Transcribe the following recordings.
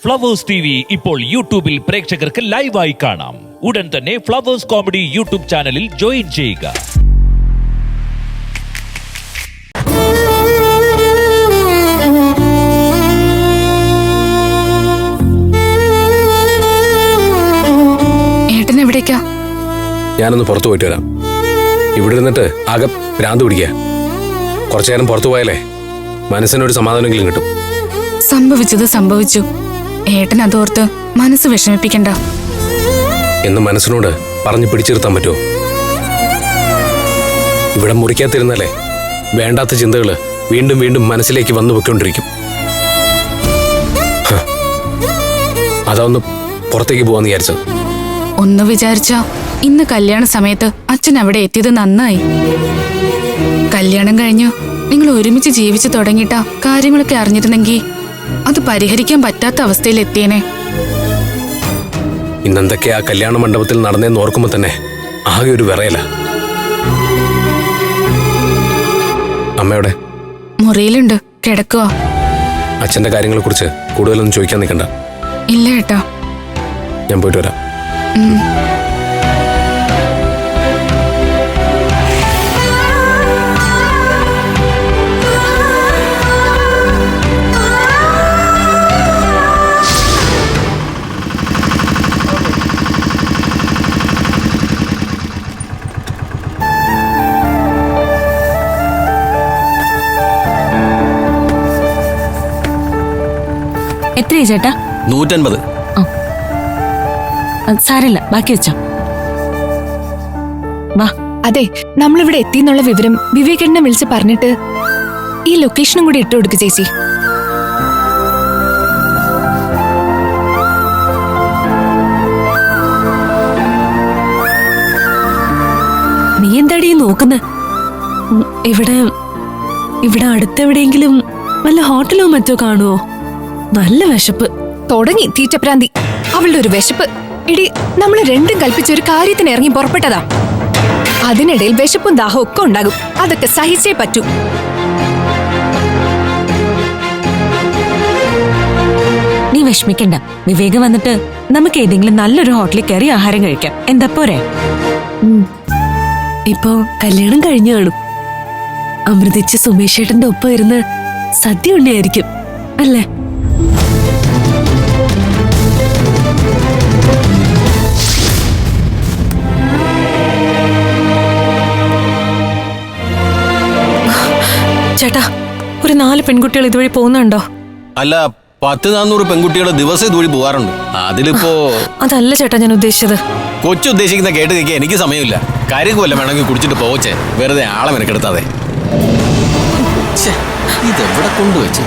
Flowers TV ഇപ്പോൾ യൂട്യൂബിൽ പ്രേക്ഷകർക്ക് ലൈവായി കാണാം. ഉടൻ തന്നെ ഫ്ലവേഴ്സ് കോമഡി യൂട്യൂബ് ചാനലിൽ ജോയിൻ ചെയ്യുക. ഏട്ടൻ എവിടേക്കാ? ഞാനൊന്ന് പുറത്തു പോയിട്ട് വരാം. ഇവിടെ ഇരുന്നിട്ട് ആകെ ഭ്രാന്ത് പിടിക്കുക. കുറച്ചു നേരം പുറത്തു പോയാലേ മനസ്സിനൊരു സമാധാനമെങ്കിലും കിട്ടും. സംഭവിച്ചത് സംഭവിച്ചു. ഏട്ടൻ അതോർത്ത് മനസ്സ് വിഷമിപ്പിക്കണ്ട. എന്ന് മനസ്സിനോട് പറഞ്ഞു പിടിച്ചിരുത്താൻ പറ്റുമോ? ഇവിടെ മുറിക്കാത്തിരുന്നാലേ വേണ്ടാത്ത ചിന്തകള് വീണ്ടും വീണ്ടും മനസ്സിലേക്ക് വന്നു പൊയ്ക്കൊണ്ടിരിക്കും. അതൊന്ന് പുറത്തേക്ക് പോവാന്ന് വിചാരിച്ചത്. ഒന്ന് വിചാരിച്ച ഇന്ന് കല്യാണ സമയത്ത് അച്ഛൻ അവിടെ എത്തിയത് നന്നായി. കല്യാണം കഴിഞ്ഞ് നിങ്ങൾ ഒരുമിച്ച് ജീവിച്ചു തുടങ്ങിയിട്ടാ കാര്യങ്ങളൊക്കെ അറിഞ്ഞിരുന്നെങ്കിൽ അത് പരിഹരിക്കാൻ പറ്റാത്ത അവസ്ഥയിൽ എത്തിയേനെ. ഇന്നെന്തൊക്കെയാ കല്യാണ മണ്ഡപത്തിൽ നടന്നേന്ന് ഓർക്കുമ്പോ തന്നെ ആകെ ഒരു വിറയല. അമ്മയുടെ മുറിയിലുണ്ട്, കിടക്കുക. അച്ഛന്റെ കാര്യങ്ങളെ കുറിച്ച് കൂടുതലൊന്നും ചോദിക്കാൻ നിൽക്കണ്ട. ഇല്ല ഏട്ടാ, ഞാൻ പോയിട്ട് വരാം. എത്രയാ ചേട്ടാ? 150. സാരല്ല, ബാക്കി വെച്ചോ. വാ. അതെ, നമ്മളിവിടെ എത്തിന്നുള്ള വിവരം വിവേകേട്ടനെ വിളിച്ച് പറഞ്ഞിട്ട് ഈ ലൊക്കേഷനും കൂടി ഇട്ടു കൊടുക്ക് ചേച്ചി. നീ എന്താടി നോക്കുന്നെ? ഇവിടെ ഇവിടെ അടുത്തെവിടെയെങ്കിലും വല്ല ഹോട്ടലോ മറ്റോ കാണുവോ? നല്ല വിശപ്പ്. തുടങ്ങി തീറ്റപ്രാന്തി. അവളുടെ ഒരു വിശപ്പ്. ഇടി, നമ്മള് രണ്ടും കൽപ്പിച്ചൊരു കാര്യത്തിന് ഇറങ്ങി പുറപ്പെട്ടതാ. അതിനിടയിൽ വിശപ്പും ദാഹവും ഒക്കെ ഉണ്ടാകും. അതൊക്കെ സഹിച്ചേ പറ്റൂ. നീ വിഷമിക്കണ്ട. വിവേകം വന്നിട്ട് നമുക്ക് ഏതെങ്കിലും നല്ലൊരു ഹോട്ടലിൽ കയറി ആഹാരം കഴിക്കാം. എന്താ പോരെ? ഇപ്പോ കല്യാണം കഴിഞ്ഞു കാണും. അമൃതിച്ച് സുമേഷേട്ടന്റെ ഒപ്പം ഇരുന്ന് സദ്യ ഉണ്ടായിരിക്കും അല്ലേ? ചേട്ടാ, ഒരു 4 പെൺകുട്ടികൾ ഇതുവഴി പോകുന്നുണ്ടോ? അല്ല, 100-400 പെൺകുട്ടികൾ ദിവസം ഇതുവഴി പോകാറുണ്ട്. അതിലിപ്പോ അതല്ല ചേട്ടാ ഞാൻ ഉദ്ദേശിച്ചത്. കൊച്ചുദ്ദേശിക്കുന്ന കേട്ട് നിൽക്കാൻ എനിക്ക് സമയമില്ല. കരുകുമല്ല വേണമെങ്കിൽ കുടിച്ചിട്ട് പോവച്ചേ, വെറുതെ ആളെ മെനക്കെടുത്താതെ. ഇതെവിടെ കൊണ്ടുവച്ച്?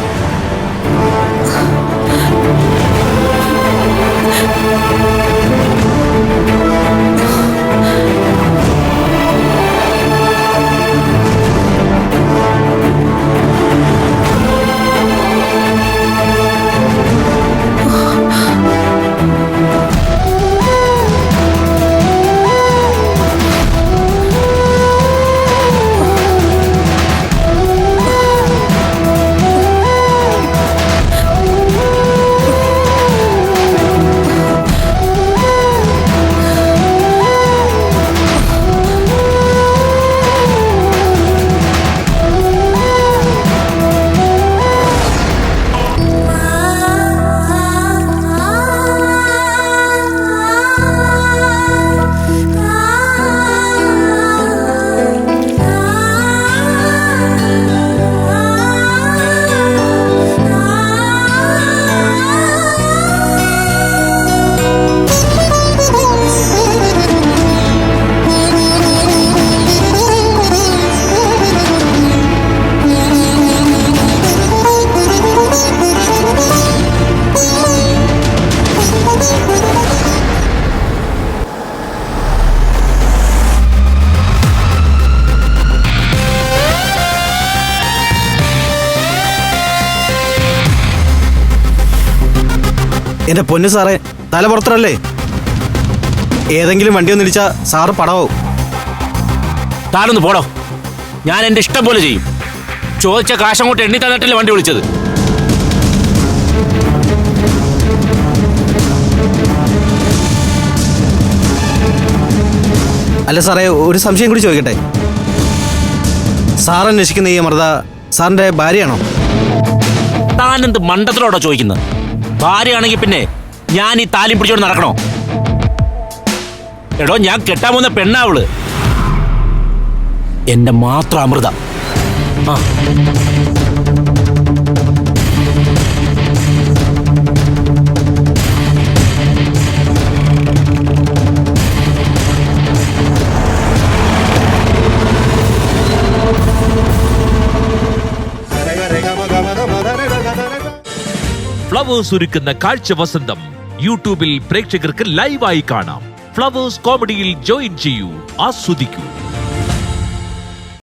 എന്റെ പൊന്നു സാറേ, തല പുറത്തല്ലേ? ഏതെങ്കിലും വണ്ടി ഒന്ന് ഇടിച്ചാ സാറ് പടവും. താനൊന്ന് പോടോ. ഞാൻ എന്റെ ഇഷ്ടം പോലെ ചെയ്യും. ചോദിച്ച കാശ് അങ്ങോട്ട് എണ്ണി തന്നിട്ടല്ലേ വണ്ടി വിളിച്ചത്. അല്ല സാറേ, ഒരു സംശയം കൂടി ചോദിക്കട്ടെ. സാർ അന്വേഷിക്കുന്ന ഈ അമൃത സാറിന്റെ ഭാര്യയാണോ? താനെന്ത് മണ്ടത്തിലോടാ ചോദിക്കുന്നത്? ഭാര്യയാണെങ്കിൽ പിന്നെ ഞാൻ ഈ താലി പിടിച്ചോണ്ട് നടക്കണോ? എടോ, ഞാൻ കെട്ടാൻ പോകുന്ന പെണ്ണാവള്. എന്റെ മാത്രം അമൃത. ആ ഫ്ലവേഴ്സ് ഒരുക്കുന്ന കാഴ്ച വസന്തം യൂട്യൂബിൽ പ്രേക്ഷകർക്ക് ലൈവായി കാണാം. ഫ്ലവേഴ്സ് കോമഡിയിൽ ജോയിൻ ചെയ്യൂ, ആസ്വദിക്കൂ.